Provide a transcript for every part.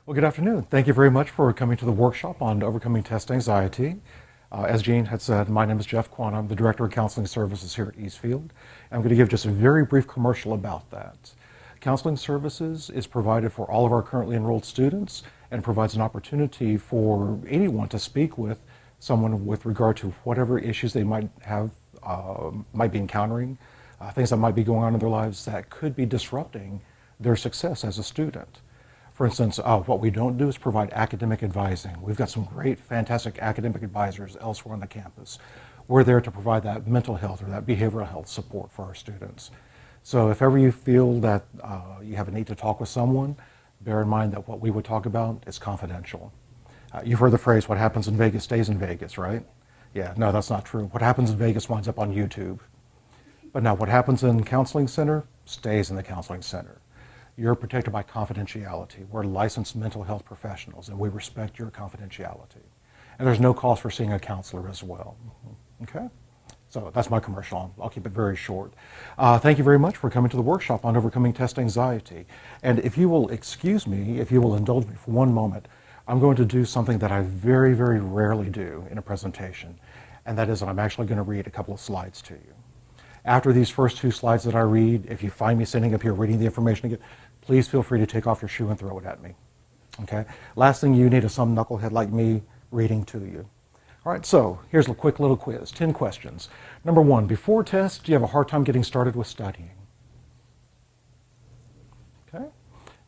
Well, good afternoon. Thank you very much for coming to the workshop on overcoming test anxiety. As Jean had said, my name is Jeff Quan. I'm the Director of Counseling Services here at Eastfield. I'm going to give just a very brief commercial about that. Counseling Services is provided for all of our currently enrolled students and provides an opportunity for anyone to speak with someone with regard to whatever issues they might have, might be encountering, things that might be going on in their lives that could be disrupting their success as a student. For instance, what we don't do is provide academic advising. We've got some great, fantastic academic advisors elsewhere on the campus. We're there to provide that mental health or that behavioral health support for our students. So if ever you feel that you have a need to talk with someone, bear in mind that what we would talk about is confidential. You've heard the phrase, what happens in Vegas stays in Vegas, right? Yeah, no, that's not true. What happens in Vegas winds up on YouTube. But now what happens in counseling center stays in the counseling center. You're protected by confidentiality. We're licensed mental health professionals, and we respect your confidentiality. And there's no cost for seeing a counselor as well. Okay? So that's my commercial. I'll keep it very short. Thank you very much for coming to the workshop on overcoming test anxiety. And if you will excuse me, if you will indulge me for one moment, I'm going to do something that I very, very rarely do in a presentation, and that is that I'm actually going to read a couple of slides to you. After these first two slides that I read, if you find me sitting up here reading the information again, please feel free to take off your shoe and throw it at me. Okay? Last thing you need is some knucklehead like me reading to you. All right, so here's a quick little quiz, 10 questions. Number one, before tests, do you have a hard time getting started with studying? Okay.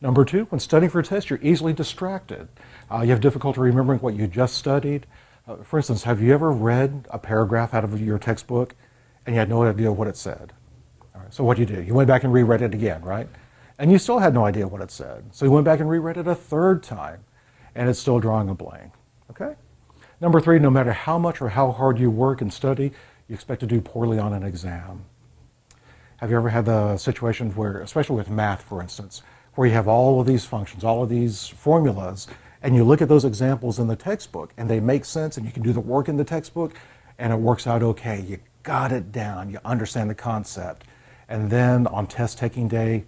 Number two, when studying for a test, you're easily distracted. You have difficulty remembering what you just studied. For instance, have you ever read a paragraph out of your textbook and you had no idea what it said? All right, so what do? You went back and reread it again, right? And you still had no idea what it said. So you went back and reread it a third time, and it's still drawing a blank. Okay? Number three, no matter how much or how hard you work and study, you expect to do poorly on an exam. Have you ever had the situation where, especially with math, for instance, where you have all of these functions, all of these formulas, and you look at those examples in the textbook, and they make sense, and you can do the work in the textbook, and it works out okay. You got it down. You understand the concept. And then on test-taking day,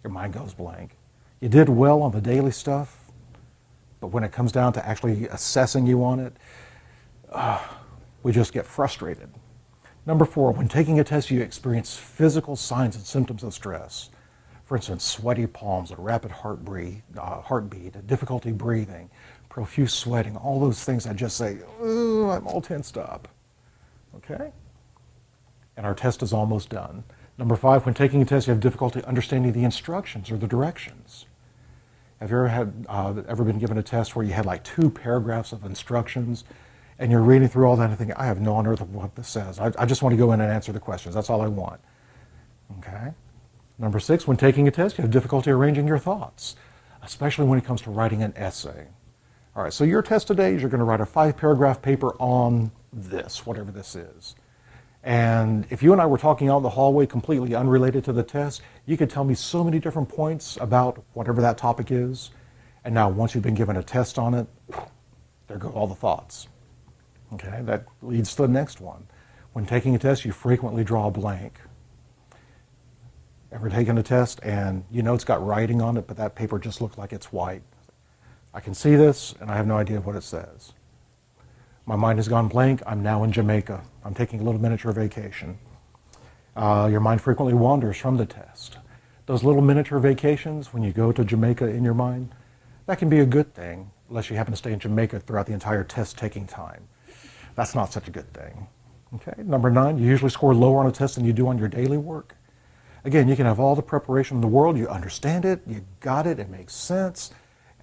your mind goes blank. You did well on the daily stuff, but when it comes down to actually assessing you on it, we just get frustrated. Number four, when taking a test, you experience physical signs and symptoms of stress. For instance, sweaty palms, a rapid heartbeat, a difficulty breathing, profuse sweating, all those things that just say, oh, I'm all tensed up. Okay? And our test is almost done. Number five, when taking a test, you have difficulty understanding the instructions or the directions. Have you ever been given a test where you had like 2 paragraphs of instructions and you're reading through all that and thinking, I have no unearth of what this says. I just want to go in and answer the questions. That's all I want. Okay. Number six, when taking a test, you have difficulty arranging your thoughts, especially when it comes to writing an essay. All right, so your test today is you're going to write a 5-paragraph paper on this, whatever this is. And if you and I were talking out in the hallway completely unrelated to the test, you could tell me so many different points about whatever that topic is. And now once you've been given a test on it, there go all the thoughts. Okay, that leads to the next one. When taking a test, you frequently draw a blank. Ever taken a test and you know it's got writing on it, but that paper just looks like it's white? I can see this and I have no idea what it says. My mind has gone blank. I'm now in Jamaica. I'm taking a little miniature vacation. Your mind frequently wanders from the test. Those little miniature vacations, when you go to Jamaica in your mind, that can be a good thing, unless you happen to stay in Jamaica throughout the entire test-taking time. That's not such a good thing. Okay. Number 9, you usually score lower on a test than you do on your daily work. Again, you can have all the preparation in the world, you understand it, you got it, it makes sense,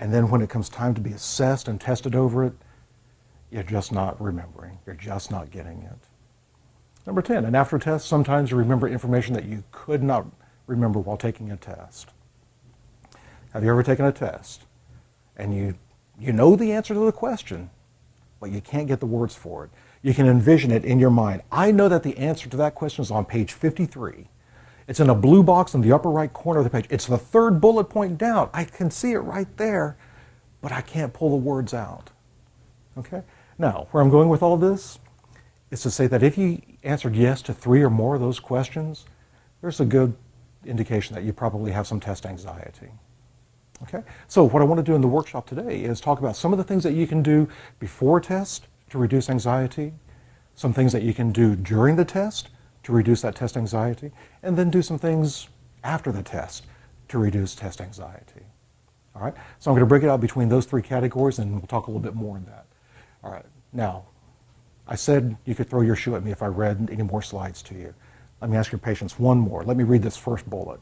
and then when it comes time to be assessed and tested over it, you're just not remembering. You're just not getting it. Number 10, and after a test, sometimes you remember information that you could not remember while taking a test. Have you ever taken a test and you know the answer to the question, but you can't get the words for it? You can envision it in your mind. I know that the answer to that question is on page 53. It's in a blue box in the upper right corner of the page. It's the 3rd bullet point down. I can see it right there, but I can't pull the words out. Okay? Now, where I'm going with all this is to say that if you answered yes to 3 or more of those questions, there's a good indication that you probably have some test anxiety. Okay, so what I want to do in the workshop today is talk about some of the things that you can do before a test to reduce anxiety, some things that you can do during the test to reduce that test anxiety, and then do some things after the test to reduce test anxiety. All right, so I'm going to break it out between those three categories, and we'll talk a little bit more on that. All right, now, I said you could throw your shoe at me if I read any more slides to you. Let me ask your patience one more. Let me read this first bullet.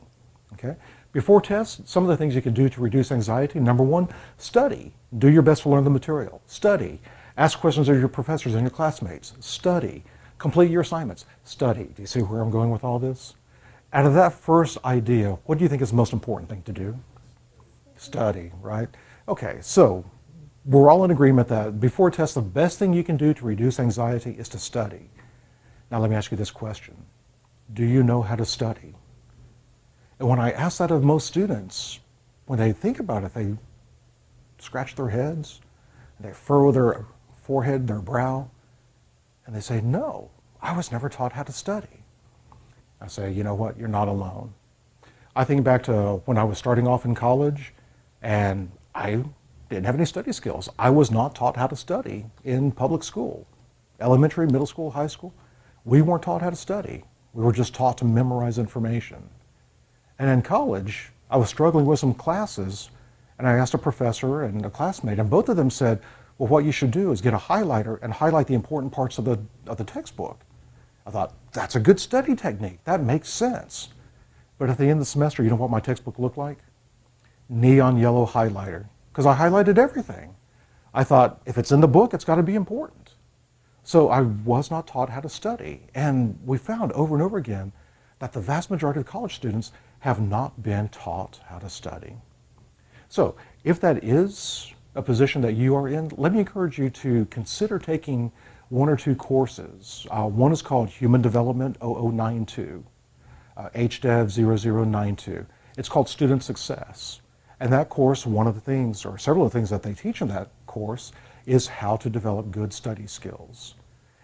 Okay? Before tests, some of the things you can do to reduce anxiety. Number one, study. Do your best to learn the material. Study. Ask questions of your professors and your classmates. Study. Complete your assignments. Study. Do you see where I'm going with all this? Out of that first idea, what do you think is the most important thing to do? Study, right? Okay, so we're all in agreement that before tests, the best thing you can do to reduce anxiety is to study. Now let me ask you this question. Do you know how to study? And when I ask that of most students, when they think about it, they scratch their heads, they furrow their forehead, their brow, and they say, no, I was never taught how to study. I say, you know what, you're not alone. I think back to when I was starting off in college, and I didn't have any study skills. I was not taught how to study in public school. Elementary, middle school, high school, we weren't taught how to study. We were just taught to memorize information. And in college, I was struggling with some classes, and I asked a professor and a classmate, and both of them said, well, what you should do is get a highlighter and highlight the important parts of the textbook. I thought, that's a good study technique. That makes sense. But at the end of the semester, you know what my textbook looked like? Neon yellow highlighter, because I highlighted everything. I thought, if it's in the book, it's got to be important. So I was not taught how to study. And we found over and over again that the vast majority of college students have not been taught how to study. So if that is a position that you are in, let me encourage you to consider taking one or two courses. One is called Human Development 0092, HDEV 0092. It's called Student Success. And that course, one of the things, or several of the things that they teach in that course, is how to develop good study skills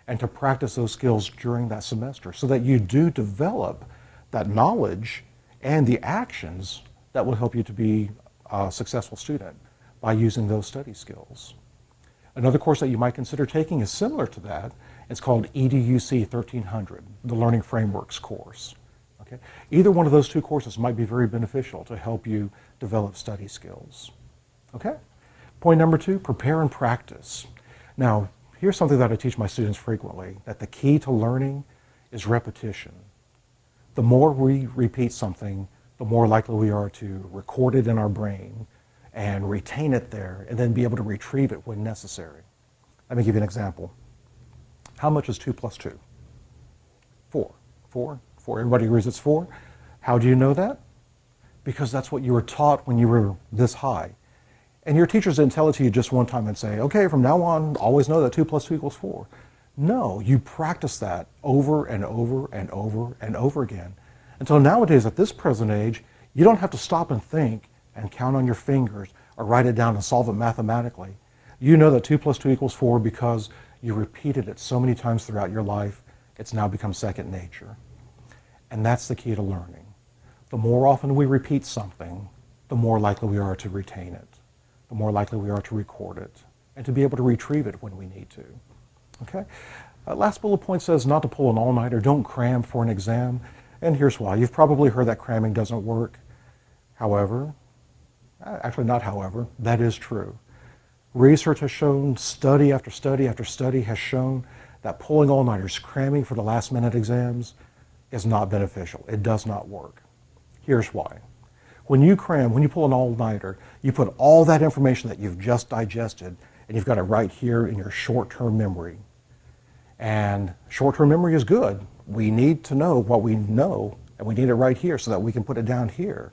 and to practice those skills during that semester so that you do develop that knowledge and the actions that will help you to be a successful student by using those study skills. Another course that you might consider taking is similar to that. It's called EDUC 1300, the Learning Frameworks course. Okay? Either one of those two courses might be very beneficial to help you develop study skills. Okay? Point number two, prepare and practice. Now, here's something that I teach my students frequently, that the key to learning is repetition. The more we repeat something, the more likely we are to record it in our brain and retain it there and then be able to retrieve it when necessary. Let me give you an example. How much is 2 plus 2? 4. 4? 4. Everybody agrees it's 4. How do you know that? Because that's what you were taught when you were this high. And your teachers didn't tell it to you just one time and say, okay, from now on, always know that 2 plus 2 equals 4. No, you practice that over and over and over and over again. Until nowadays, at this present age, you don't have to stop and think and count on your fingers or write it down and solve it mathematically. You know that 2 plus 2 equals 4 because you repeated it so many times throughout your life, it's now become second nature. And that's the key to learning. The more often we repeat something, the more likely we are to retain it, the more likely we are to record it, and to be able to retrieve it when we need to. Okay? Last bullet point says not to pull an all-nighter, don't cram for an exam. And here's why. You've probably heard that cramming doesn't work. However, actually not however, that is true. Research has shown, study after study after study has shown that pulling all-nighters, cramming for the last-minute exams, is not beneficial. It does not work. Here's why. When you cram, when you pull an all-nighter, you put all that information that you've just digested, and you've got it right here in your short-term memory. And short-term memory is good. We need to know what we know, and we need it right here so that we can put it down here.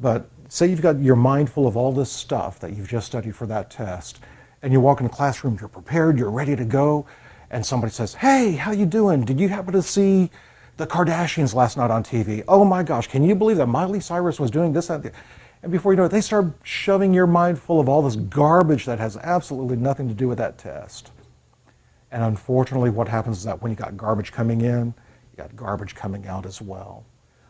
But say you've got your mind full of all this stuff that you've just studied for that test, and you walk in the classroom, you're prepared, you're ready to go, and somebody says, hey, how you doing? Did you happen to see the Kardashians last night on TV? Oh my gosh, can you believe that Miley Cyrus was doing this, that, and before you know it, they start shoving your mind full of all this garbage that has absolutely nothing to do with that test. And unfortunately, what happens is that when you got garbage coming in, you got garbage coming out as well.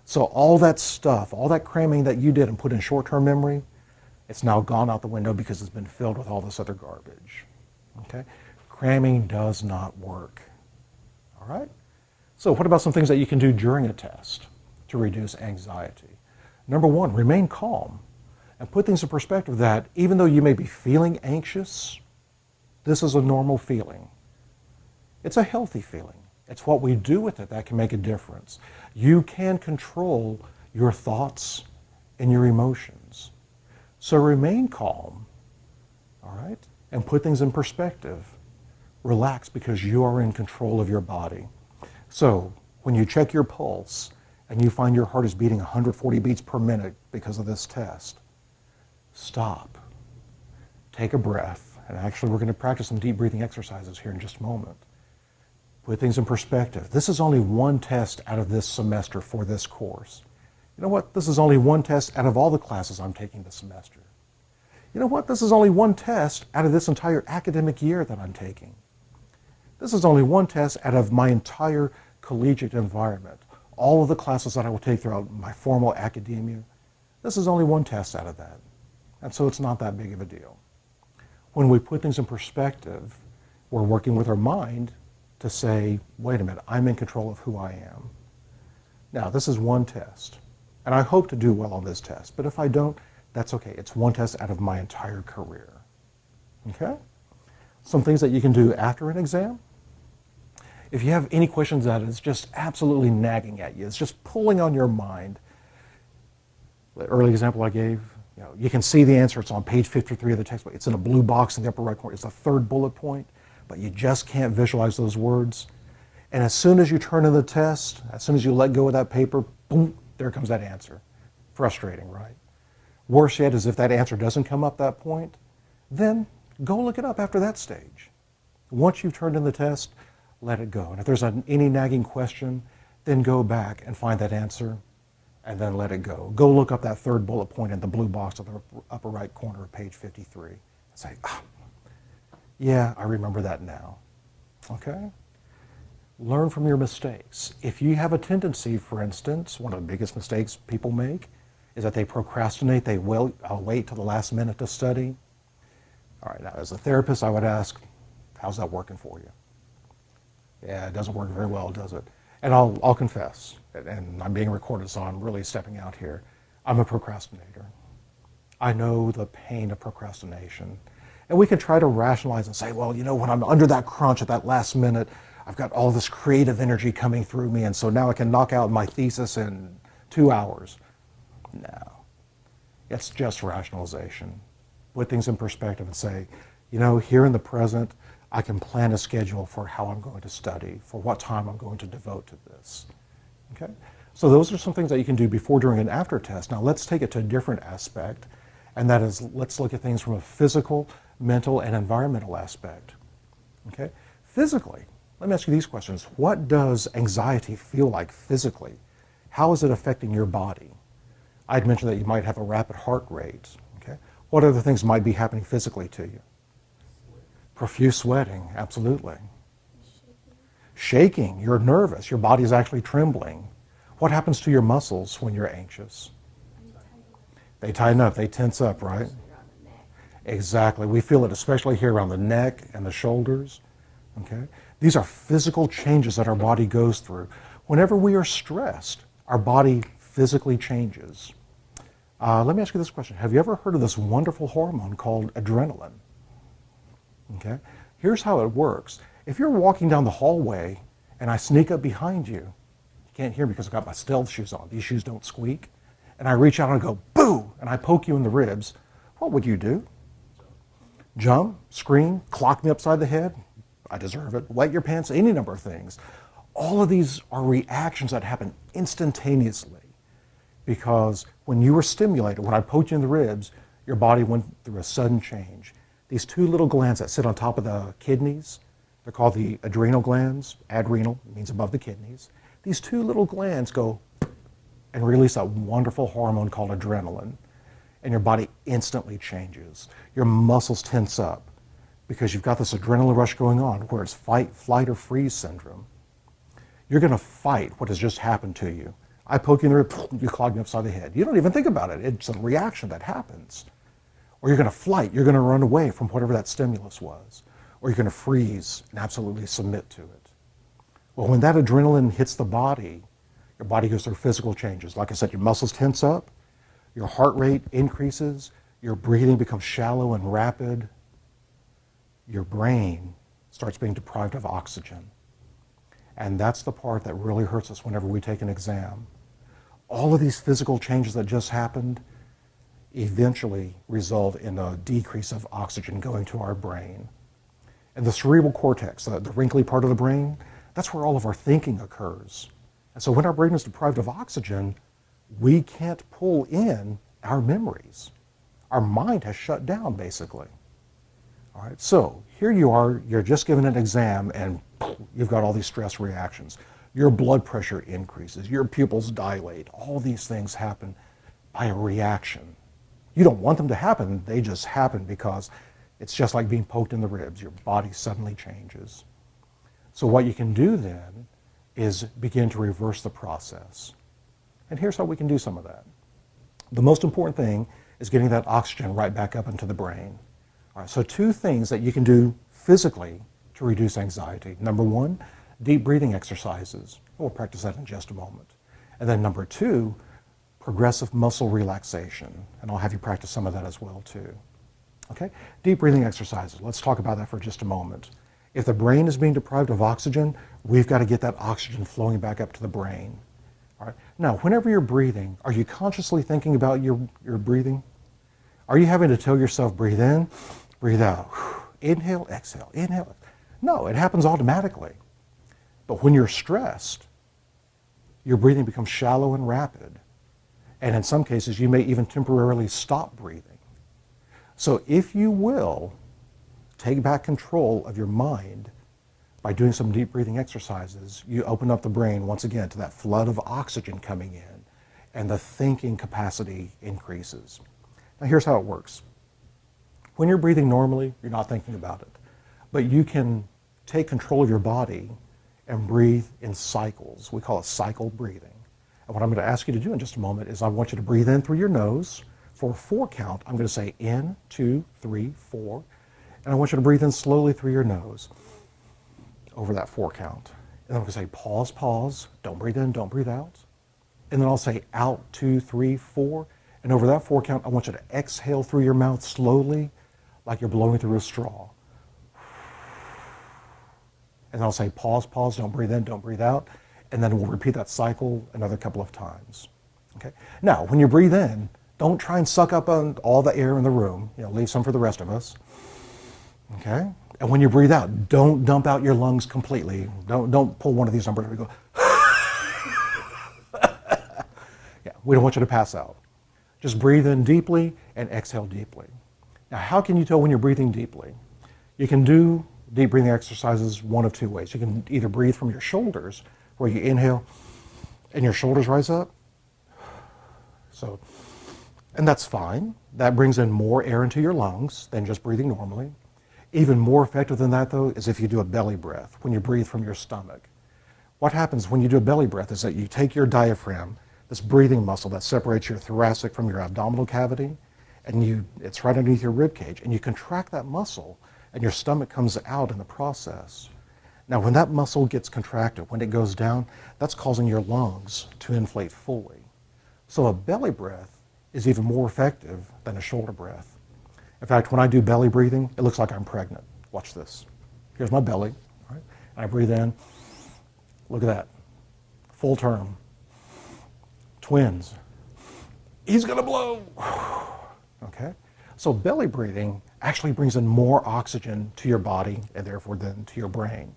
So all that stuff, all that cramming that you did and put in short-term memory, It's now gone out the window because it's been filled with all this other garbage. Okay? Cramming does not work. All right? So what about some things that you can do during a test to reduce anxiety? Number one, remain calm and put things in perspective that even though you may be feeling anxious, this is a normal feeling. It's a healthy feeling. It's what we do with it that can make a difference. You can control your thoughts and your emotions. So remain calm, all right, and put things in perspective. Relax because you are in control of your body. So when you check your pulse and you find your heart is beating 140 beats per minute because of this test, stop, take a breath, and actually we're going to practice some deep breathing exercises here in just a moment. Put things in perspective. This is only one test out of this semester for this course. You know what? This is only one test out of all the classes I'm taking this semester. You know what? This is only one test out of this entire academic year that I'm taking. This is only one test out of my entire collegiate environment. All of the classes that I will take throughout my formal academia, this is only one test out of that. And so it's not that big of a deal. When we put things in perspective, we're working with our mind to say, wait a minute, I'm in control of who I am. Now, this is one test, and I hope to do well on this test, but if I don't, that's okay. It's one test out of my entire career. Okay? Some things that you can do after an exam. If you have any questions that is just absolutely nagging at you, it's just pulling on your mind. The early example I gave, you can see the answer. It's on page 53 of the textbook. It's in a blue box in the upper right corner. It's the third bullet point, but you just can't visualize those words. And as soon as you turn in the test, as soon as you let go of that paper, boom, there comes that answer. Frustrating, right? Worse yet is if that answer doesn't come up that point, then go look it up after that stage. Once you've turned in the test, let it go. And if there's any nagging question, then go back and find that answer and then let it go. Go look up that third bullet point in the blue box of the upper right corner of page 53 and say, yeah, I remember that now. Okay? Learn from your mistakes. If you have a tendency, for instance, one of the biggest mistakes people make is that they procrastinate, they wait till the last minute to study. All right, now as a therapist, I would ask, how's that working for you? Yeah, it doesn't work very well, does it? And I'll confess, and I'm being recorded, so I'm really stepping out here. I'm a procrastinator. I know the pain of procrastination. And we can try to rationalize and say, well, when I'm under that crunch at that last minute, I've got all this creative energy coming through me, and so now I can knock out my thesis in 2 hours. No. It's just rationalization. Put things in perspective and say, here in the present, I can plan a schedule for how I'm going to study, for what time I'm going to devote to this. Okay? So those are some things that you can do before, during, and after test. Now let's take it to a different aspect, and that is, let's look at things from a physical, mental, and environmental aspect. Okay? Physically, let me ask you these questions. What does anxiety feel like physically? How is it affecting your body? I'd mentioned that you might have a rapid heart rate. Okay? What other things might be happening physically to you? Profuse sweating, absolutely. Shaking, you're nervous, your body is actually trembling. What happens to your muscles when you're anxious? They tighten up, they tense up, right? Exactly, we feel it especially here around the neck and the shoulders. Okay? These are physical changes that our body goes through. Whenever we are stressed, our body physically changes. Let me ask you this question. Have you ever heard of this wonderful hormone called adrenaline? Okay? Here's how it works. If you're walking down the hallway and I sneak up behind you, you can't hear me because I've got my stealth shoes on. These shoes don't squeak. And I reach out and go, boo, and I poke you in the ribs. What would you do? Jump, scream, clock me upside the head? I deserve it. Wet your pants, any number of things. All of these are reactions that happen instantaneously because when you were stimulated, when I poked you in the ribs, your body went through a sudden change. These two little glands that sit on top of the kidneys, they're called the adrenal glands. Adrenal means above the kidneys. These two little glands go and release that wonderful hormone called adrenaline, and your body instantly changes. Your muscles tense up because you've got this adrenaline rush going on where it's fight, flight, or freeze syndrome. You're going to fight what has just happened to you. I poke you in the rib, you clog me upside the head. You don't even think about it. It's a reaction that happens. Or you're going to flight, you're going to run away from whatever that stimulus was. Or you're going to freeze and absolutely submit to it. Well, when that adrenaline hits the body, your body goes through physical changes. Like I said, your muscles tense up, your heart rate increases, your breathing becomes shallow and rapid, your brain starts being deprived of oxygen. And that's the part that really hurts us whenever we take an exam. All of these physical changes that just happened eventually result in a decrease of oxygen going to our brain. And the cerebral cortex, the wrinkly part of the brain, that's where all of our thinking occurs. And so when our brain is deprived of oxygen, we can't pull in our memories. Our mind has shut down, basically. All right, so here you are, you're just given an exam, and you've got all these stress reactions. Your blood pressure increases, your pupils dilate. All these things happen by a reaction. You don't want them to happen, they just happen because it's just like being poked in the ribs. Your body suddenly changes. So what you can do then is begin to reverse the process. And here's how we can do some of that. The most important thing is getting that oxygen right back up into the brain. All right, so 2 things that you can do physically to reduce anxiety. Number 1, deep breathing exercises. We'll practice that in just a moment. And then number 2, progressive muscle relaxation. And I'll have you practice some of that as well too. Okay, deep breathing exercises. Let's talk about that for just a moment. If the brain is being deprived of oxygen, we've got to get that oxygen flowing back up to the brain. All right. Now, whenever you're breathing, are you consciously thinking about your breathing? Are you having to tell yourself, breathe in, breathe out, inhale, exhale, inhale? No, it happens automatically. But when you're stressed, your breathing becomes shallow and rapid. And in some cases, you may even temporarily stop breathing. So if you will, take back control of your mind by doing some deep breathing exercises, you open up the brain once again to that flood of oxygen coming in, and the thinking capacity increases. Now here's how it works. When you're breathing normally, you're not thinking about it. But you can take control of your body and breathe in cycles. We call it cycle breathing. And what I'm going to ask you to do in just a moment is I want you to breathe in through your nose. For a 4 count, I'm going to say in, 2, 3, 4. And I want you to breathe in slowly through your nose over that 4 count. And I'm going to say pause, pause. Don't breathe in, don't breathe out. And then I'll say out, 2, 3, 4. And over that 4 count, I want you to exhale through your mouth slowly, like you're blowing through a straw. And I'll say pause, pause, don't breathe in, don't breathe out. And then we'll repeat that cycle another couple of times. Okay? Now, when you breathe in, don't try and suck up on all the air in the room. Leave some for the rest of us. Okay? And when you breathe out, don't dump out your lungs completely. Don't pull one of these numbers and go, yeah, we don't want you to pass out. Just breathe in deeply and exhale deeply. Now, how can you tell when you're breathing deeply? You can do deep breathing exercises one of 2 ways. You can either breathe from your shoulders, where you inhale and your shoulders rise up. And that's fine. That brings in more air into your lungs than just breathing normally. Even more effective than that, though, is if you do a belly breath, when you breathe from your stomach. What happens when you do a belly breath is that you take your diaphragm, this breathing muscle that separates your thoracic from your abdominal cavity, and it's right underneath your rib cage, and you contract that muscle, and your stomach comes out in the process. Now, when that muscle gets contracted, when it goes down, that's causing your lungs to inflate fully. So a belly breath is even more effective than a shoulder breath. In fact, when I do belly breathing, it looks like I'm pregnant. Watch this. Here's my belly, right? And I breathe in. Look at that. Full term. Twins. He's gonna blow. Okay? So belly breathing actually brings in more oxygen to your body and therefore then to your brain.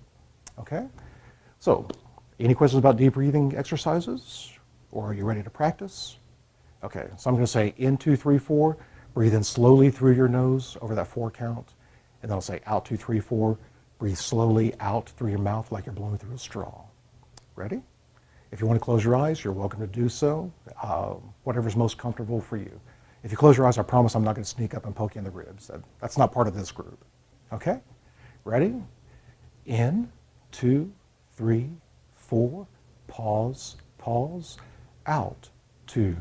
Okay? So, any questions about deep breathing exercises? Or are you ready to practice? Okay, so I'm going to say in, 2, 3, 4. Breathe in slowly through your nose over that 4 count. And then I'll say out, 2, 3, 4. Breathe slowly out through your mouth like you're blowing through a straw. Ready? If you want to close your eyes, you're welcome to do so. Whatever's most comfortable for you. If you close your eyes, I promise I'm not going to sneak up and poke you in the ribs. That's not part of this group. Okay? Ready? In, 2, 3, 4. Pause, pause. Out, 2,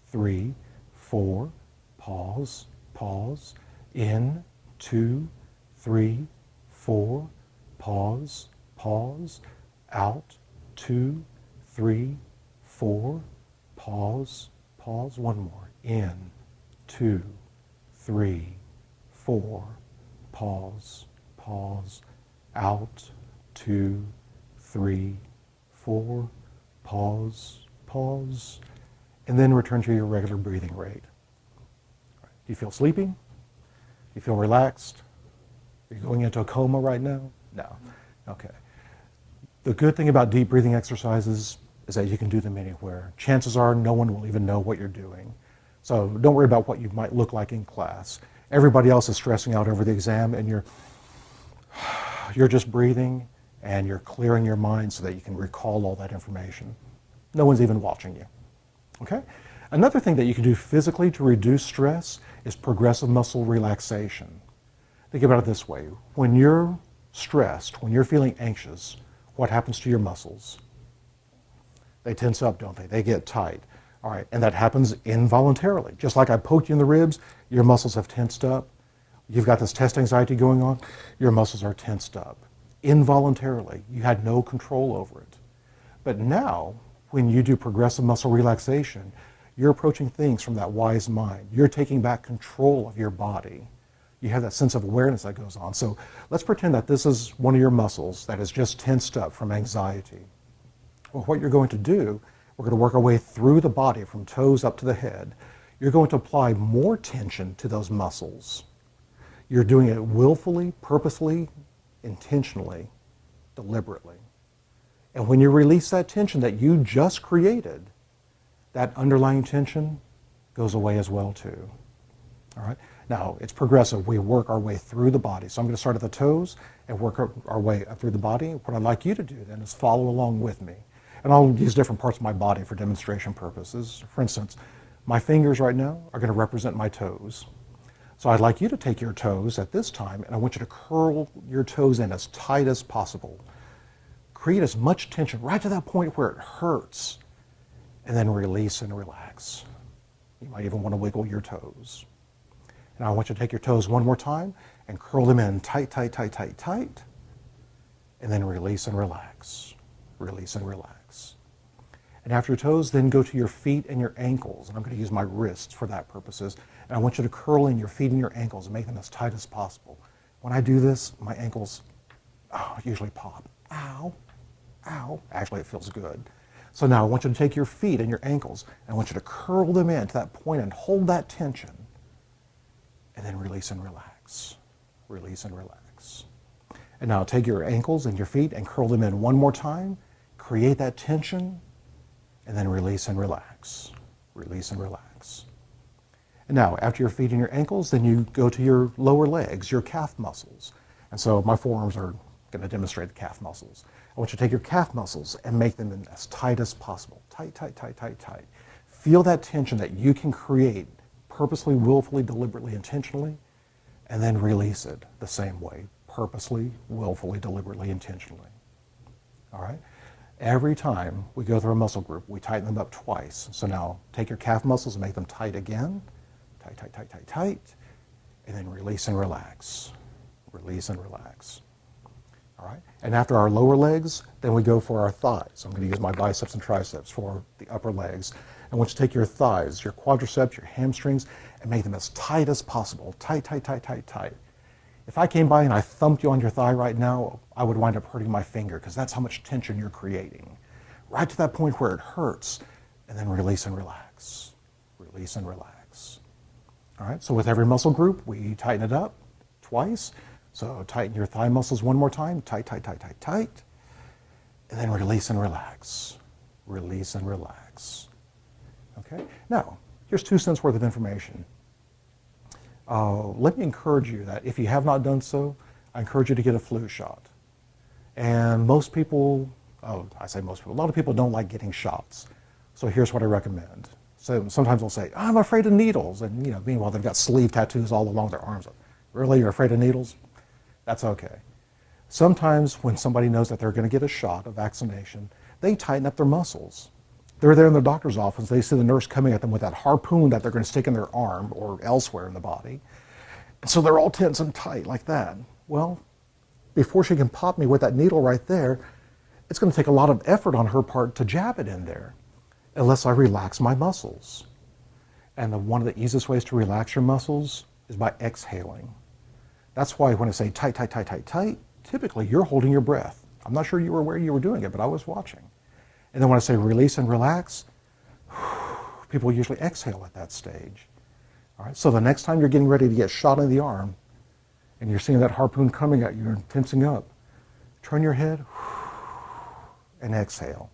3, 4. Pause, pause, in, 2, 3, 4, pause, pause, out, 2, 3, 4, pause, pause, one more, in, 2, 3, 4, pause, pause, out, 2, 3, 4, pause, pause, and then return to your regular breathing rate. Do you feel sleepy? Do you feel relaxed? Are you going into a coma right now? No. Okay. The good thing about deep breathing exercises is that you can do them anywhere. Chances are no one will even know what you're doing. So don't worry about what you might look like in class. Everybody else is stressing out over the exam, and you're just breathing and you're clearing your mind so that you can recall all that information. No one's even watching you. Okay? Another thing that you can do physically to reduce stress is progressive muscle relaxation. Think about it this way. When you're stressed, when you're feeling anxious, what happens to your muscles? They tense up, don't they? They get tight. All right, and that happens involuntarily. Just like I poked you in the ribs, your muscles have tensed up. You've got this test anxiety going on, your muscles are tensed up. Involuntarily, you had no control over it. But now, when you do progressive muscle relaxation, you're approaching things from that wise mind. You're taking back control of your body. You have that sense of awareness that goes on. So let's pretend that this is one of your muscles that is just tensed up from anxiety. Well, what you're going to do, we're going to work our way through the body from toes up to the head. You're going to apply more tension to those muscles. You're doing it willfully, purposely, intentionally, deliberately. And when you release that tension that you just created, that underlying tension goes away as well too. All right? Now, it's progressive. We work our way through the body. So I'm going to start at the toes and work our way up through the body. What I'd like you to do then is follow along with me. And I'll use different parts of my body for demonstration purposes. For instance, my fingers right now are going to represent my toes. So I'd like you to take your toes at this time, and I want you to curl your toes in as tight as possible. Create as much tension right to that point where it hurts, and then release and relax. You might even want to wiggle your toes. And I want you to take your toes one more time and curl them in tight, tight, tight, tight, tight, and then release and relax. Release and relax. And after your toes, then go to your feet and your ankles. And I'm going to use my wrists for that purposes. And I want you to curl in your feet and your ankles and make them as tight as possible. When I do this, my ankles usually pop. Ow, ow. Actually, it feels good. So now I want you to take your feet and your ankles, and I want you to curl them in to that point and hold that tension. And then release and relax. Release and relax. And now take your ankles and your feet and curl them in one more time. Create that tension, and then release and relax. Release and relax. And now, after your feet and your ankles, then you go to your lower legs, your calf muscles. And so my forearms are going to demonstrate the calf muscles. I want you to take your calf muscles and make them in as tight as possible. Tight, tight, tight, tight, tight. Feel that tension that you can create purposely, willfully, deliberately, intentionally, and then release it the same way. Purposely, willfully, deliberately, intentionally. All right? Every time we go through a muscle group, we tighten them up twice. So now take your calf muscles and make them tight again. Tight, tight, tight, tight, tight. And then release and relax. Release and relax. All right? And after our lower legs, then we go for our thighs. I'm going to use my biceps and triceps for the upper legs. I want you to take your thighs, your quadriceps, your hamstrings, and make them as tight as possible. Tight, tight, tight, tight, tight. If I came by and I thumped you on your thigh right now, I would wind up hurting my finger because that's how much tension you're creating. Right to that point where it hurts, and then release and relax. Release and relax. All right, so with every muscle group, we tighten it up twice. So tighten your thigh muscles one more time. Tight, tight, tight, tight, tight. And then release and relax. Release and relax. Okay, now, here's 2 cents worth of information. Let me encourage you that if you have not done so, I encourage you to get a flu shot. And most people, I say most people, a lot of people don't like getting shots. So here's what I recommend. So sometimes they'll say, I'm afraid of needles. And meanwhile, they've got sleeve tattoos all along their arms. Really, you're afraid of needles? That's okay. Sometimes when somebody knows that they're going to get a shot, a vaccination, they tighten up their muscles. They're there in the doctor's office. They see the nurse coming at them with that harpoon that they're going to stick in their arm or elsewhere in the body. And so they're all tense and tight like that. Well, before she can pop me with that needle right there, it's going to take a lot of effort on her part to jab it in there, unless I relax my muscles. And one of the easiest ways to relax your muscles is by exhaling. That's why when I say tight, tight, tight, tight, tight, typically you're holding your breath. I'm not sure you were aware you were doing it, but I was watching. And then when I say release and relax, people usually exhale at that stage. All right, so the next time you're getting ready to get shot in the arm and you're seeing that harpoon coming at you and tensing up, turn your head and exhale.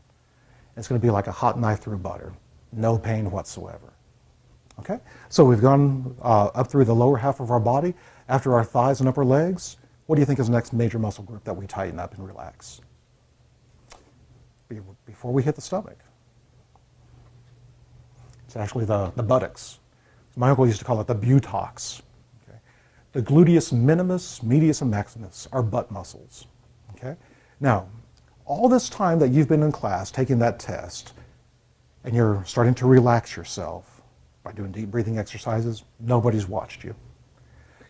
It's going to be like a hot knife through butter. No pain whatsoever. Okay? So we've gone up through the lower half of our body. After our thighs and upper legs, what do you think is the next major muscle group that we tighten up and relax? Before we hit the stomach. It's actually the buttocks. My uncle used to call it the buttocks. Okay? The gluteus minimus, medius, and maximus are butt muscles. Okay? Now, all this time that you've been in class taking that test, and you're starting to relax yourself by doing deep breathing exercises, nobody's watched you.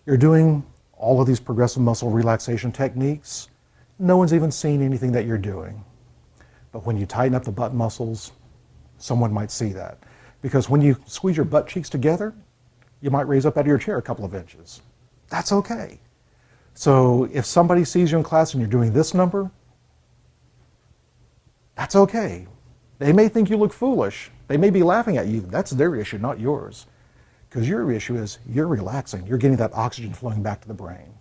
You're doing all of these progressive muscle relaxation techniques, no one's even seen anything that you're doing. But when you tighten up the butt muscles, someone might see that. Because when you squeeze your butt cheeks together, you might raise up out of your chair a couple of inches. That's okay. So if somebody sees you in class and you're doing this number, that's okay. They may think you look foolish. They may be laughing at you. That's their issue, not yours. Because your issue is you're relaxing. You're getting that oxygen flowing back to the brain.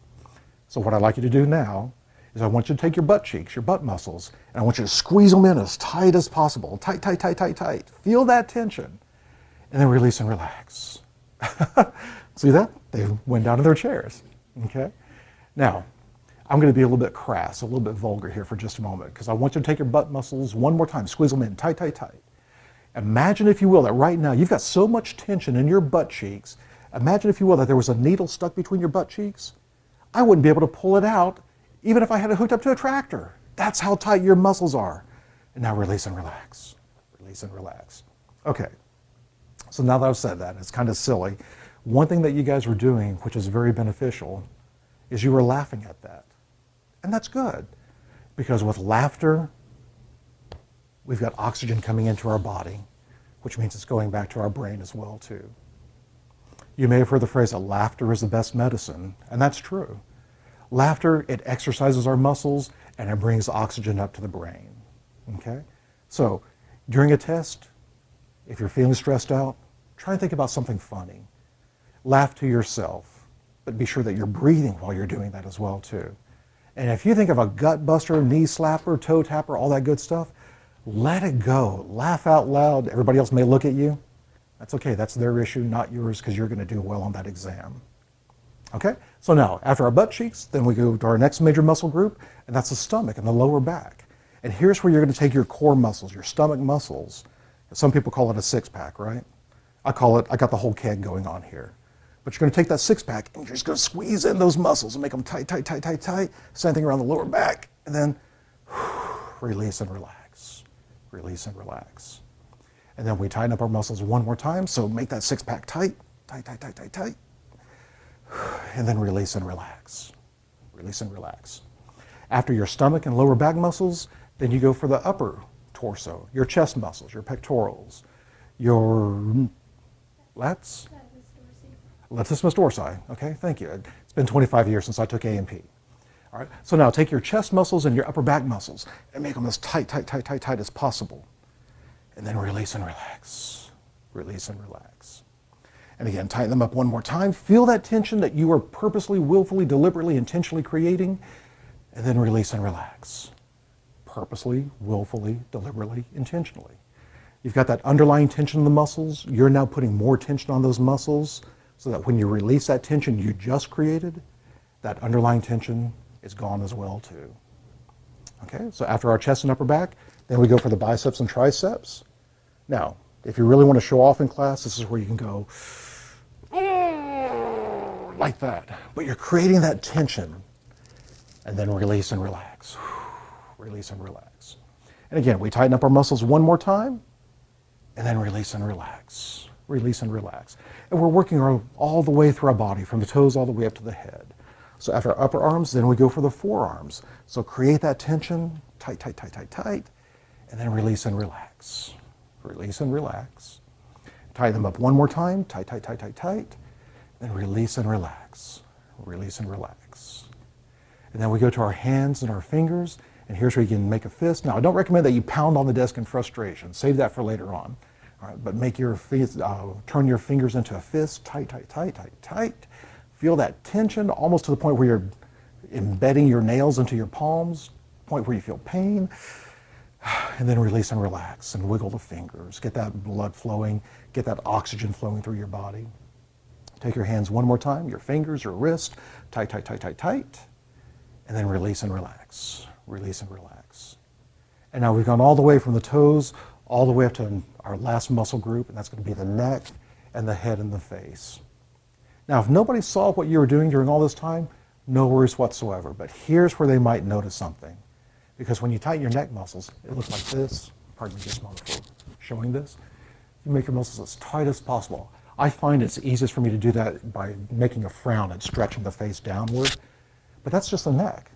So what I'd like you to do now is I want you to take your butt cheeks, your butt muscles, and I want you to squeeze them in as tight as possible. Tight, tight, tight, tight, tight. Feel that tension. And then release and relax. See that? They went down to their chairs. Okay? Now, I'm going to be a little bit crass, a little bit vulgar here for just a moment, because I want you to take your butt muscles one more time. Squeeze them in. Tight, tight, tight. Imagine, if you will, that right now you've got so much tension in your butt cheeks. Imagine, if you will, that there was a needle stuck between your butt cheeks. I wouldn't be able to pull it out even if I had it hooked up to a tractor. That's how tight your muscles are. And now release and relax. Release and relax. Okay. So now that I've said that, it's kind of silly. One thing that you guys were doing, which is very beneficial, is you were laughing at that. And that's good. Because with laughter, we've got oxygen coming into our body, which means it's going back to our brain as well, too. You may have heard the phrase that laughter is the best medicine, and that's true. Laughter, it exercises our muscles, and it brings oxygen up to the brain. Okay? So, during a test, if you're feeling stressed out, try and think about something funny. Laugh to yourself, but be sure that you're breathing while you're doing that as well, too. And if you think of a gut buster, knee slapper, toe tapper, all that good stuff, let it go. Laugh out loud. Everybody else may look at you. That's okay. That's their issue, not yours, because you're going to do well on that exam. Okay? So now, after our butt cheeks, then we go to our next major muscle group, and that's the stomach and the lower back. And here's where you're going to take your core muscles, your stomach muscles. Some people call it a six-pack, right? I got the whole keg going on here. But you're going to take that six-pack, and you're just going to squeeze in those muscles and make them tight, tight, tight, tight, tight. Same thing around the lower back. And then release and relax. Release and relax. And then we tighten up our muscles one more time. So make that six-pack tight, tight, tight, tight, tight, tight. And then release and relax. Release and relax. After your stomach and lower back muscles, then you go for the upper torso, your chest muscles, your pectorals, your lats. Latissimus dorsi. Okay, thank you. It's been 25 years since I took A&P. All right, so now take your chest muscles and your upper back muscles and make them as tight, tight, tight, tight, tight as possible. And then release and relax. Release and relax. And again, tighten them up one more time. Feel that tension that you are purposely, willfully, deliberately, intentionally creating. And then release and relax. Purposely, willfully, deliberately, intentionally. You've got that underlying tension in the muscles. You're now putting more tension on those muscles so that when you release that tension you just created, that underlying tension is gone as well too. Okay, so after our chest and upper back, then we go for the biceps and triceps. Now, if you really want to show off in class, this is where you can go like that. But you're creating that tension and then release and relax. Release and relax. And again, we tighten up our muscles one more time and then release and relax. Release and relax. And we're working all the way through our body, from the toes all the way up to the head. So after our upper arms, then we go for the forearms. So create that tension, tight, tight, tight, tight, tight, and then release and relax. Release and relax. Tie them up one more time, tight, tight, tight, tight, tight, then release and relax. Release and relax. And then we go to our hands and our fingers, and here's where you can make a fist. Now, I don't recommend that you pound on the desk in frustration. Save that for later on. All right, but make your fist, turn your fingers into a fist, tight, tight, tight, tight, tight. Feel that tension almost to the point where you're embedding your nails into your palms, point where you feel pain. And then release and relax and wiggle the fingers. Get that blood flowing, get that oxygen flowing through your body. Take your hands one more time, your fingers, your wrist, tight, tight, tight, tight, tight. And then release and relax. Release and relax. And now we've gone all the way from the toes all the way up to our last muscle group, and that's going to be the neck and the head and the face. Now, if nobody saw what you were doing during all this time, no worries whatsoever. But here's where they might notice something. Because when you tighten your neck muscles, it looks like this. Pardon me just a moment for showing this. You make your muscles as tight as possible. I find it's easiest for me to do that by making a frown and stretching the face downward. But that's just the neck.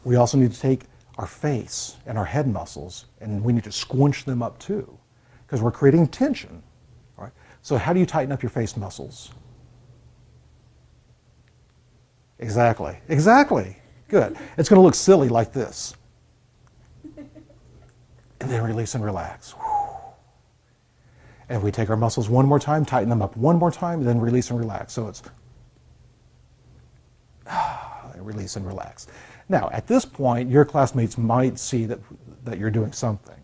We also need to take our face and our head muscles, and we need to squinch them up too, because we're creating tension. All right? So how do you tighten up your face muscles? Exactly. Exactly. Good. It's going to look silly like this. And then release and relax. And we take our muscles one more time, tighten them up one more time, and then release and relax. So it's release and relax. Now, at this point, your classmates might see that you're doing something.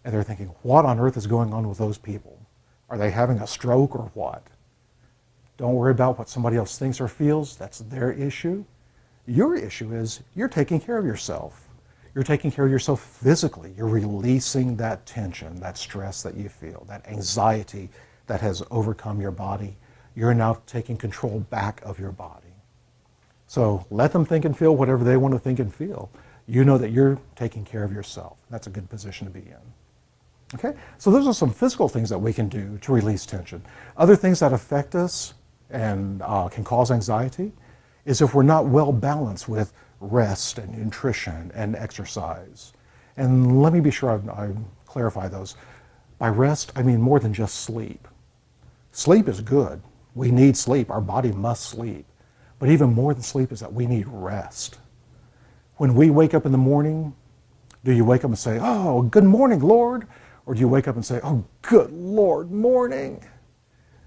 And they're thinking, what on earth is going on with those people? Are they having a stroke or what? Don't worry about what somebody else thinks or feels. That's their issue. Your issue is you're taking care of yourself. You're taking care of yourself physically. You're releasing that tension, that stress that you feel, that anxiety that has overcome your body. You're now taking control back of your body. So let them think and feel whatever they want to think and feel. You know that you're taking care of yourself. That's a good position to be in. Okay? So those are some physical things that we can do to release tension. Other things that affect us and can cause anxiety is if we're not well balanced with rest and nutrition and exercise. And let me be sure I clarify those. By rest, I mean more than just sleep. Sleep is good. We need sleep. Our body must sleep. But even more than sleep is that we need rest. When we wake up in the morning, do you wake up and say, oh, good morning, Lord? Or do you wake up and say, oh, good Lord, morning?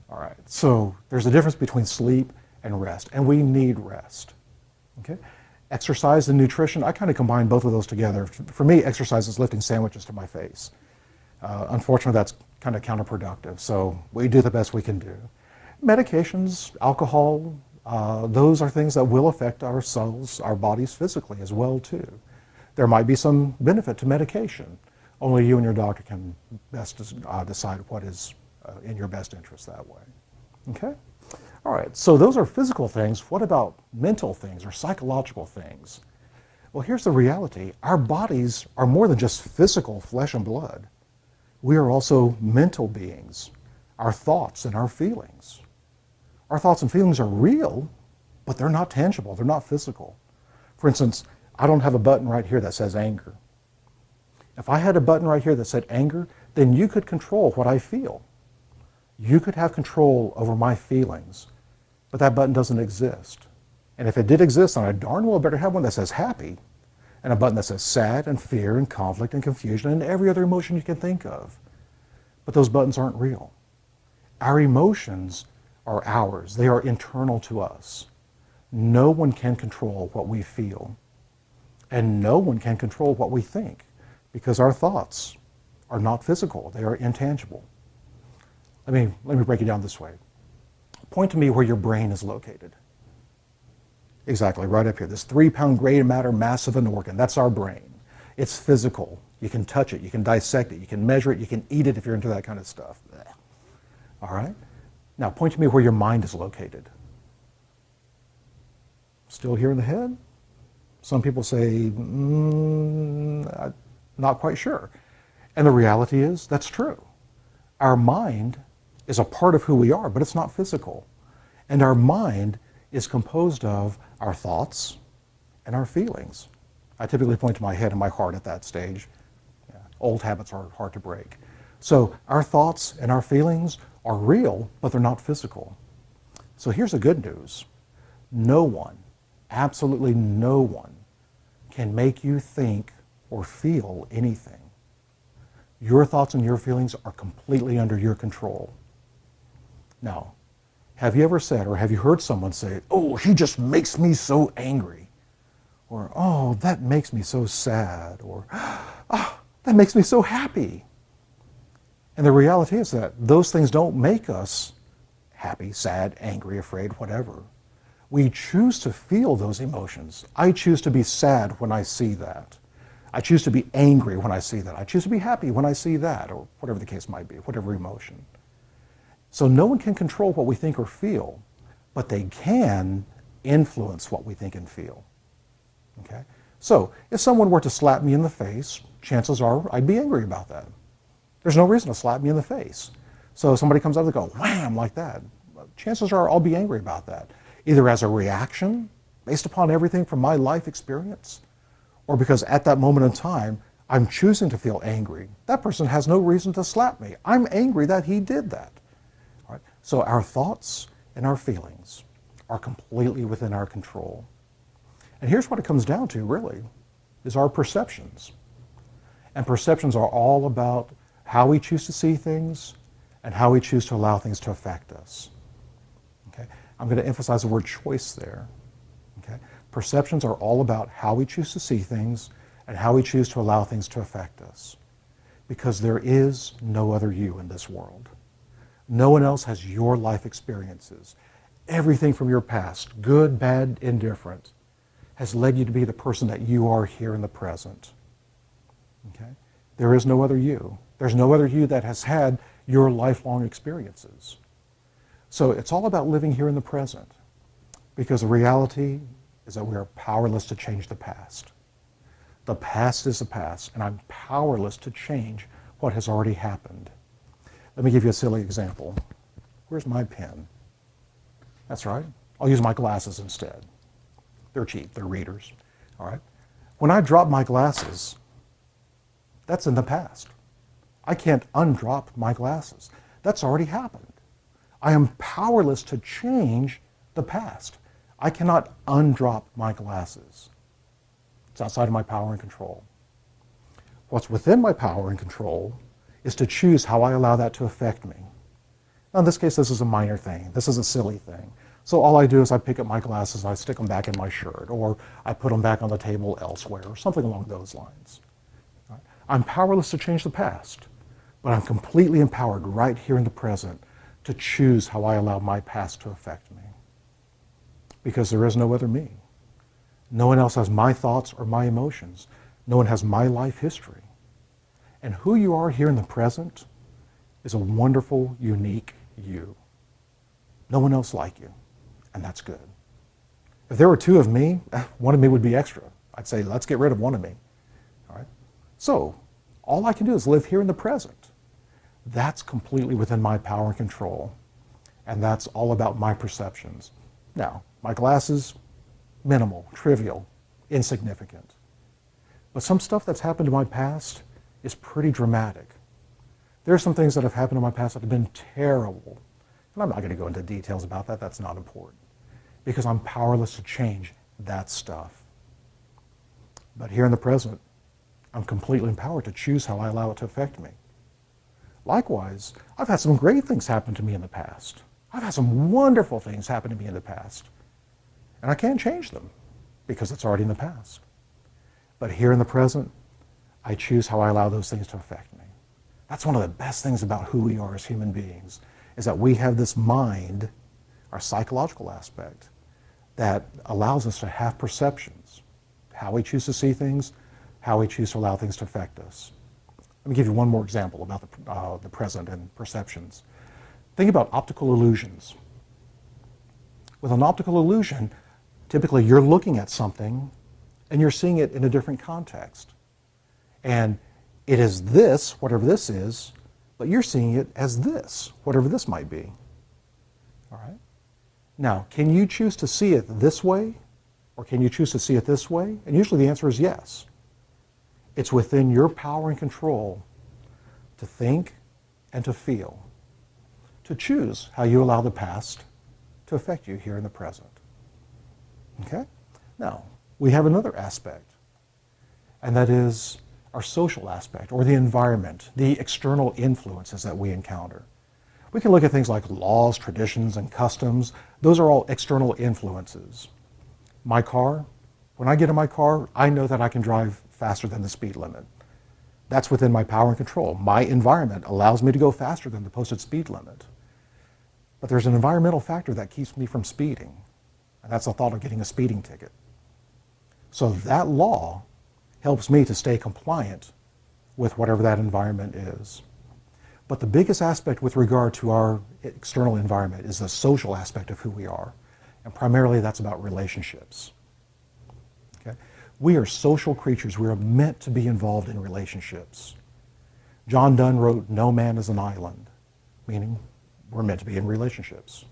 All right, so there's a difference between sleep and rest, and we need rest. Okay? Exercise and nutrition, I kind of combine both of those together. For me, exercise is lifting sandwiches to my face. Unfortunately, that's kind of counterproductive, so we do the best we can do. Medications, alcohol, those are things that will affect our cells, our bodies physically as well too. There might be some benefit to medication. Only you and your doctor can best decide what is in your best interest that way. Okay? All right, so those are physical things. What about mental things or psychological things? Well, here's the reality. Our bodies are more than just physical flesh and blood. We are also mental beings, our thoughts and our feelings. Our thoughts and feelings are real, but they're not tangible. They're not physical. For instance, I don't have a button right here that says anger. If I had a button right here that said anger, then you could control what I feel. You could have control over my feelings, but that button doesn't exist. And if it did exist, then I darn well better have one that says happy, and a button that says sad and fear and conflict and confusion and every other emotion you can think of. But those buttons aren't real. Our emotions are ours. They are internal to us. No one can control what we feel, and no one can control what we think, because our thoughts are not physical. They are intangible. Let me break it down this way. Point to me where your brain is located. Exactly, right up here. This 3-pound gray matter mass of an organ. That's our brain. It's physical. You can touch it. You can dissect it. You can measure it. You can eat it if you're into that kind of stuff. All right? Now, point to me where your mind is located. Still here in the head? Some people say, not quite sure. And the reality is, that's true. Our mind is a part of who we are, but it's not physical. And our mind is composed of our thoughts and our feelings. I typically point to my head and my heart at that stage. Yeah, old habits are hard to break. So our thoughts and our feelings are real, but they're not physical. So here's the good news. No one, absolutely no one, can make you think or feel anything. Your thoughts and your feelings are completely under your control. Now, have you ever said, or have you heard someone say, "Oh, he just makes me so angry," or "Oh, that makes me so sad," or "Oh, that makes me so happy"? And the reality is that those things don't make us happy, sad, angry, afraid, whatever. We choose to feel those emotions. I choose to be sad when I see that. I choose to be angry when I see that. I choose to be happy when I see that, or whatever the case might be, whatever emotion. So no one can control what we think or feel, but they can influence what we think and feel. Okay? So if someone were to slap me in the face, chances are I'd be angry about that. There's no reason to slap me in the face. So if somebody comes up and go wham like that, chances are I'll be angry about that, either as a reaction based upon everything from my life experience, or because at that moment in time I'm choosing to feel angry. That person has no reason to slap me. I'm angry that he did that. All right? So our thoughts and our feelings are completely within our control. And here's what it comes down to, really, is our perceptions. And perceptions are all about how we choose to see things and how we choose to allow things to affect us. Okay? I'm going to emphasize the word choice there. Okay? Perceptions are all about how we choose to see things and how we choose to allow things to affect us. Because there is no other you in this world. No one else has your life experiences. Everything from your past, good, bad, indifferent, has led you to be the person that you are here in the present. Okay? There is no other you. There's no other you that has had your lifelong experiences. So it's all about living here in the present, because the reality is that we are powerless to change the past. The past is the past, and I'm powerless to change what has already happened. Let me give you a silly example. Where's my pen? That's right. I'll use my glasses instead. They're cheap. They're readers. All right. When I drop my glasses, that's in the past. I can't undrop my glasses. That's already happened. I am powerless to change the past. I cannot undrop my glasses. It's outside of my power and control. What's within my power and control is to choose how I allow that to affect me. Now, in this case, this is a minor thing. This is a silly thing. So all I do is I pick up my glasses, I stick them back in my shirt, or I put them back on the table elsewhere, or something along those lines. Right? I'm powerless to change the past, but I'm completely empowered right here in the present to choose how I allow my past to affect me. Because there is no other me. No one else has my thoughts or my emotions. No one has my life history. And who you are here in the present is a wonderful, unique you. No one else like you, and that's good. If there were two of me, one of me would be extra. I'd say, let's get rid of one of me. All right? So, all I can do is live here in the present. That's completely within my power and control, and that's all about my perceptions. Now, my glasses, minimal, trivial, insignificant. But some stuff that's happened in my past is pretty dramatic. There are some things that have happened in my past that have been terrible. And I'm not going to go into details about that. That's not important. Because I'm powerless to change that stuff. But here in the present, I'm completely empowered to choose how I allow it to affect me. Likewise, I've had some great things happen to me in the past. I've had some wonderful things happen to me in the past. And I can't change them because it's already in the past. But here in the present, I choose how I allow those things to affect me. That's one of the best things about who we are as human beings, is that we have this mind, our psychological aspect, that allows us to have perceptions, how we choose to see things, how we choose to allow things to affect us. Let me give you one more example about the present and perceptions. Think about optical illusions. With an optical illusion, typically you're looking at something and you're seeing it in a different context. And it is this, whatever this is, but you're seeing it as this, whatever this might be. All right? Now, can you choose to see it this way, or can you choose to see it this way? And usually the answer is yes. It's within your power and control to think and to feel, to choose how you allow the past to affect you here in the present. Okay? Now, we have another aspect, and that is our social aspect, or the environment, the external influences that we encounter. We can look at things like laws, traditions, and customs. Those are all external influences. My car, when I get in my car, I know that I can drive faster than the speed limit. That's within my power and control. My environment allows me to go faster than the posted speed limit. But there's an environmental factor that keeps me from speeding, and that's the thought of getting a speeding ticket. So that law helps me to stay compliant with whatever that environment is. But the biggest aspect with regard to our external environment is the social aspect of who we are. And primarily that's about relationships. Okay? We are social creatures. We are meant to be involved in relationships. John Donne wrote, "No man is an island," meaning we're meant to be in relationships.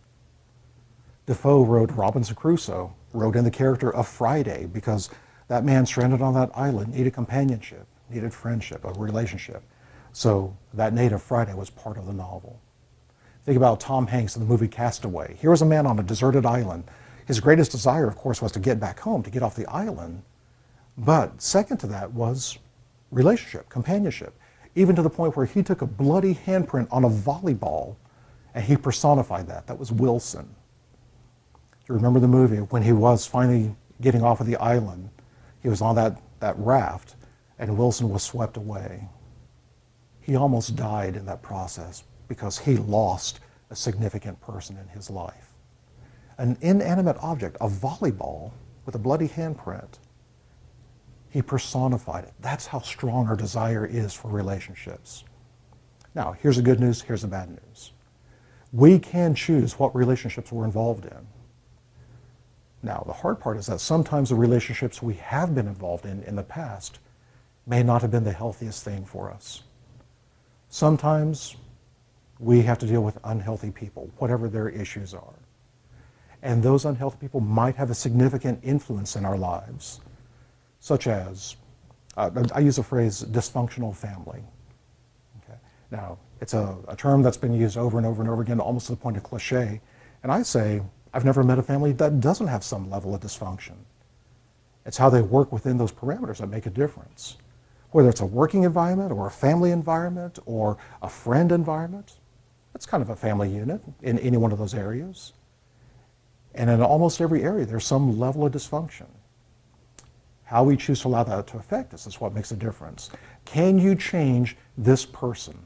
Defoe wrote Robinson Crusoe, wrote in the character of Friday, because that man stranded on that island needed companionship, needed friendship, a relationship. So that native Friday was part of the novel. Think about Tom Hanks in the movie Castaway. Here was a man on a deserted island. His greatest desire, of course, was to get back home, to get off the island. But second to that was relationship, companionship, even to the point where he took a bloody handprint on a volleyball and he personified that. That was Wilson. Do you remember the movie when he was finally getting off of the island? He was on that raft and Wilson was swept away. He almost died in that process because he lost a significant person in his life. An inanimate object, a volleyball with a bloody handprint, he personified it. That's how strong our desire is for relationships. Now, here's the good news, here's the bad news. We can choose what relationships we're involved in. Now, the hard part is that sometimes the relationships we have been involved in the past may not have been the healthiest thing for us. Sometimes we have to deal with unhealthy people, whatever their issues are. And those unhealthy people might have a significant influence in our lives, such as, I use the phrase dysfunctional family. Okay. Now, it's a term that's been used over and over and over again, almost to the point of cliche. And I say, I've never met a family that doesn't have some level of dysfunction. It's how they work within those parameters that make a difference. Whether it's a working environment or a family environment or a friend environment, it's kind of a family unit in any one of those areas. And in almost every area, there's some level of dysfunction. How we choose to allow that to affect us is what makes a difference. Can you change this person?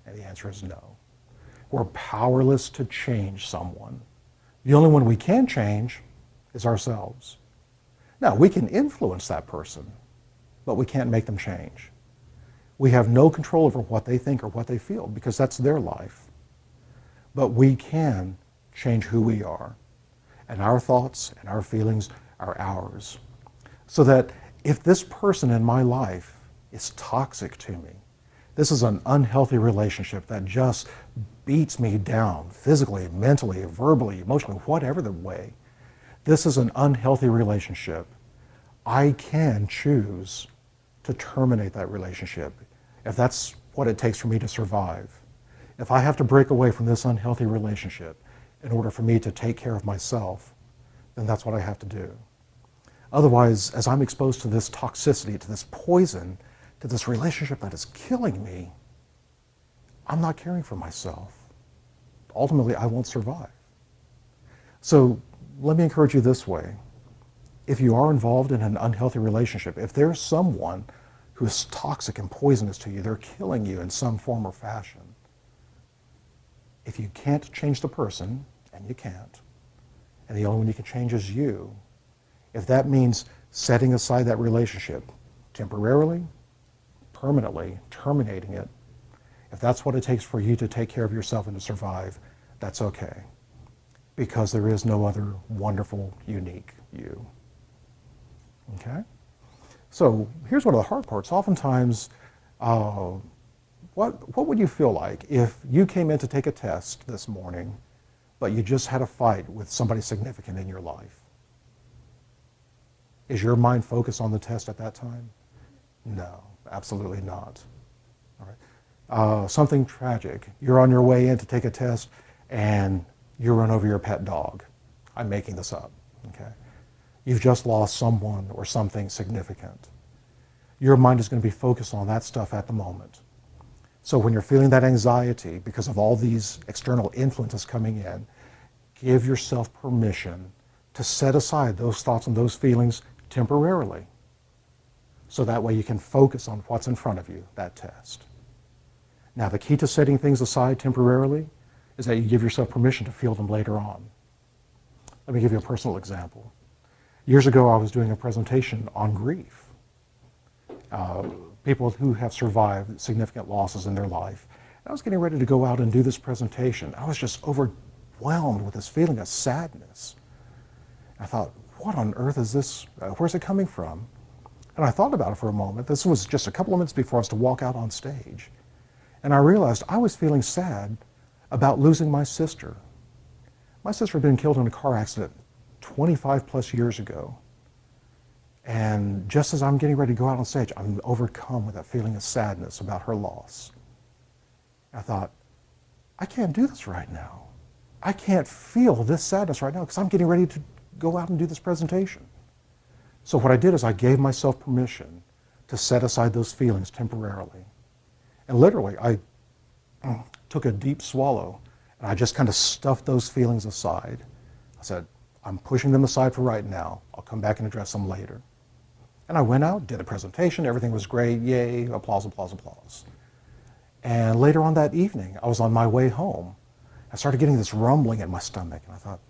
And the answer is no. We're powerless to change someone. The only one we can change is ourselves. Now, we can influence that person, but we can't make them change. We have no control over what they think or what they feel because that's their life. But we can change who we are. And our thoughts and our feelings are ours. So that if this person in my life is toxic to me, this is an unhealthy relationship that just beats me down physically, mentally, verbally, emotionally, whatever the way, this is an unhealthy relationship. I can choose to terminate that relationship if that's what it takes for me to survive. If I have to break away from this unhealthy relationship in order for me to take care of myself, then that's what I have to do. Otherwise, as I'm exposed to this toxicity, to this poison, to this relationship that is killing me, I'm not caring for myself. Ultimately, I won't survive. So let me encourage you this way. If you are involved in an unhealthy relationship, if there's someone who is toxic and poisonous to you, they're killing you in some form or fashion, if you can't change the person, and you can't, and the only one you can change is you, if that means setting aside that relationship temporarily, permanently, terminating it, if that's what it takes for you to take care of yourself and to survive, that's okay. Because there is no other wonderful, unique you. Okay? So here's one of the hard parts. Oftentimes, What would you feel like if you came in to take a test this morning, but you just had a fight with somebody significant in your life? Is your mind focused on the test at that time? No, absolutely not. All right. Something tragic. You're on your way in to take a test, and you run over your pet dog. I'm making this up. Okay. You've just lost someone or something significant. Your mind is going to be focused on that stuff at the moment. So when you're feeling that anxiety because of all these external influences coming in, give yourself permission to set aside those thoughts and those feelings temporarily. So that way you can focus on what's in front of you, that test. Now the key to setting things aside temporarily is that you give yourself permission to feel them later on. Let me give you a personal example. Years ago I was doing a presentation on grief. People who have survived significant losses in their life. And I was getting ready to go out and do this presentation. I was just overwhelmed with this feeling of sadness. I thought, what on earth is this? Where's it coming from? And I thought about it for a moment. This was just a couple of minutes before I was to walk out on stage. And I realized I was feeling sad about losing my sister. My sister had been killed in a car accident 25 plus years ago. And just as I'm getting ready to go out on stage, I'm overcome with that feeling of sadness about her loss. I thought, I can't do this right now. I can't feel this sadness right now because I'm getting ready to go out and do this presentation. So what I did is I gave myself permission to set aside those feelings temporarily. And literally, I took a deep swallow and I just kind of stuffed those feelings aside. I said, I'm pushing them aside for right now. I'll come back and address them later. And I went out, did a presentation, everything was great, yay, applause, applause, applause. And later on that evening, I was on my way home. I started getting this rumbling in my stomach, and I thought,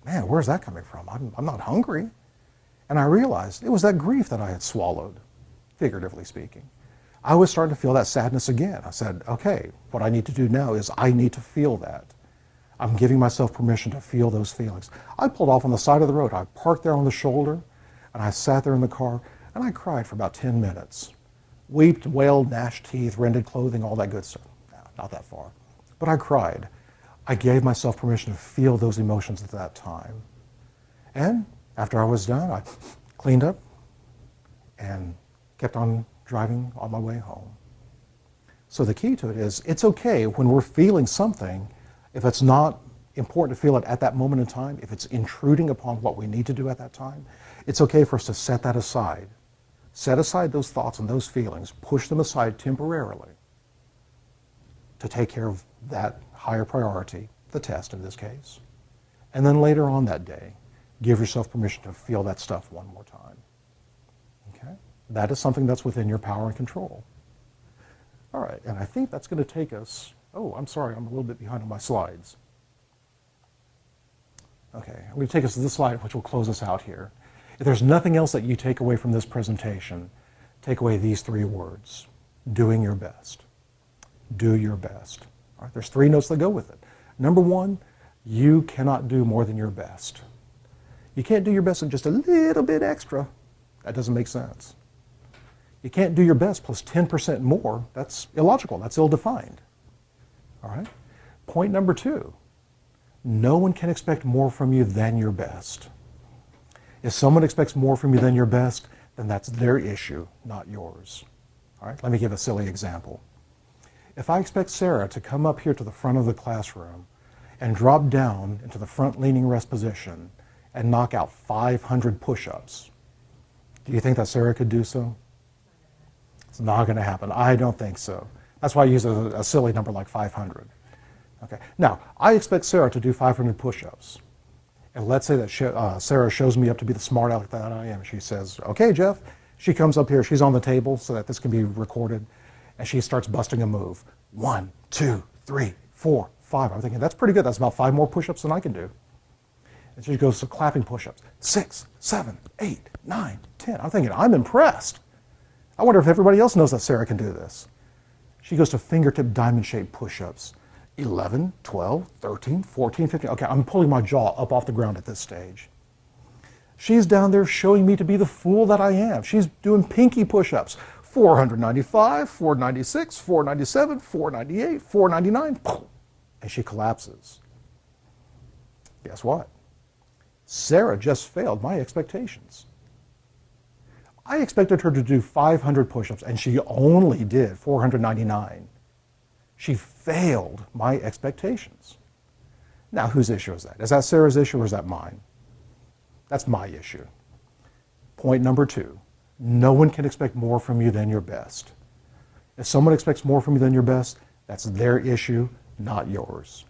man, where's that coming from? I'm not hungry. And I realized it was that grief that I had swallowed, figuratively speaking. I was starting to feel that sadness again. I said, okay, what I need to do now is I need to feel that. I'm giving myself permission to feel those feelings. I pulled off on the side of the road. I parked there on the shoulder, and I sat there in the car, and I cried for about 10 minutes. Wept, wailed, gnashed teeth, rended clothing, all that good stuff. No, not that far. But I cried. I gave myself permission to feel those emotions at that time. And after I was done, I cleaned up and kept on driving on my way home. So the key to it is, it's okay when we're feeling something, if it's not important to feel it at that moment in time, if it's intruding upon what we need to do at that time, it's okay for us to set that aside. Set aside those thoughts and those feelings, push them aside temporarily to take care of that higher priority, the test in this case. And then later on that day, give yourself permission to feel that stuff one more time. Okay? That is something that's within your power and control. All right, and I think that's going to take us, oh, I'm sorry, I'm a little bit behind on my slides. Okay, I'm going to take us to this slide, which will close us out here. If there's nothing else that you take away from this presentation, take away these three words: doing your best. Do your best. All right, there's three notes that go with it. Number one, you cannot do more than your best. You can't do your best and just a little bit extra. That doesn't make sense. You can't do your best plus 10% more. That's illogical. That's ill-defined. All right? Point number two, no one can expect more from you than your best. If someone expects more from you than your best, then that's their issue, not yours. All right? Let me give a silly example. If I expect Sarah to come up here to the front of the classroom and drop down into the front leaning rest position and knock out 500 push-ups, do you think that Sarah could do so? It's not going to happen. I don't think so. That's why I use a silly number like 500. Okay. Now, I expect Sarah to do 500 push-ups. And let's say that Sarah shows me up to be the smart aleck that I am. She says, okay, Jeff. She comes up here. She's on the table so that this can be recorded. And she starts busting a move. 1, 2, 3, 4, 5. I'm thinking, that's pretty good. That's about 5 more push-ups than I can do. And she goes to clapping push-ups. 6, 7, 8, 9, 10. I'm thinking, I'm impressed. I wonder if everybody else knows that Sarah can do this. She goes to fingertip diamond-shaped push-ups. 11, 12, 13, 14, 15. Okay, I'm pulling my jaw up off the ground at this stage. She's down there showing me to be the fool that I am. She's doing pinky push-ups. 495, 496, 497, 498, 499, and she collapses. Guess what? Sarah just failed my expectations. I expected her to do 500 push-ups, and she only did 499. She failed my expectations. Now, whose issue is that? Is that Sarah's issue or is that mine? That's my issue. Point number 2, no one can expect more from you than your best. If someone expects more from you than your best, that's their issue, not yours.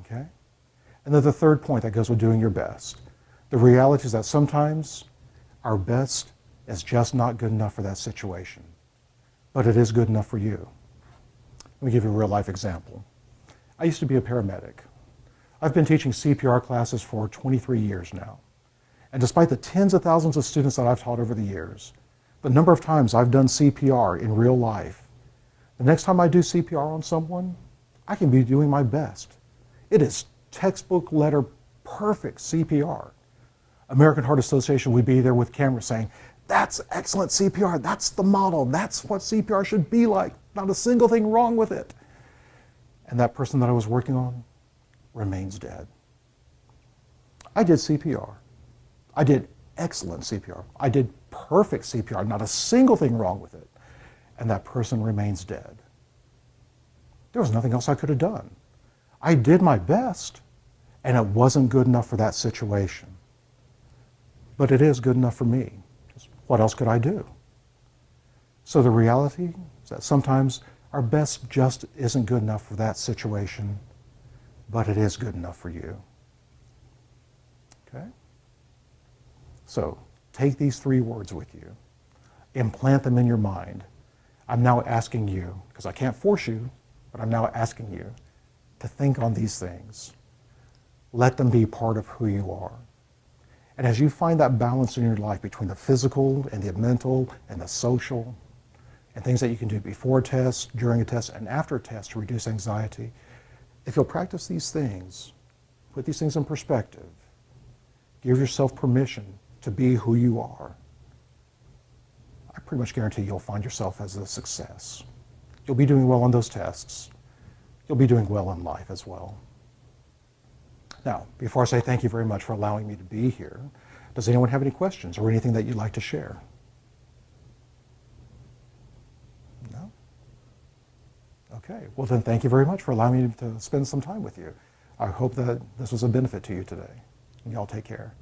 Okay? And then the third point that goes with doing your best. The reality is that sometimes our best is just not good enough for that situation, but it is good enough for you. Let me give you a real life example. I used to be a paramedic. I've been teaching CPR classes for 23 years now. And despite the tens of thousands of students that I've taught over the years, the number of times I've done CPR in real life, the next time I do CPR on someone, I can be doing my best. It is textbook letter perfect CPR. American Heart Association would be there with cameras saying, that's excellent CPR, that's the model, that's what CPR should be like, not a single thing wrong with it. And that person that I was working on remains dead. I did CPR. I did excellent CPR. I did perfect CPR, not a single thing wrong with it. And that person remains dead. There was nothing else I could have done. I did my best, and it wasn't good enough for that situation. But it is good enough for me. Just what else could I do? So the reality is that sometimes our best just isn't good enough for that situation, but it is good enough for you. Okay? So take these 3 words with you. Implant them in your mind. I'm now asking you, because I can't force you, but I'm now asking you to think on these things. Let them be part of who you are. And as you find that balance in your life between the physical and the mental and the social, and things that you can do before a test, during a test, and after a test to reduce anxiety, if you'll practice these things, put these things in perspective, give yourself permission to be who you are, I pretty much guarantee you'll find yourself as a success. You'll be doing well on those tests. You'll be doing well in life as well. Now, before I say thank you very much for allowing me to be here, does anyone have any questions or anything that you'd like to share? No? Okay, well then thank you very much for allowing me to spend some time with you. I hope that this was a benefit to you today. And y'all take care.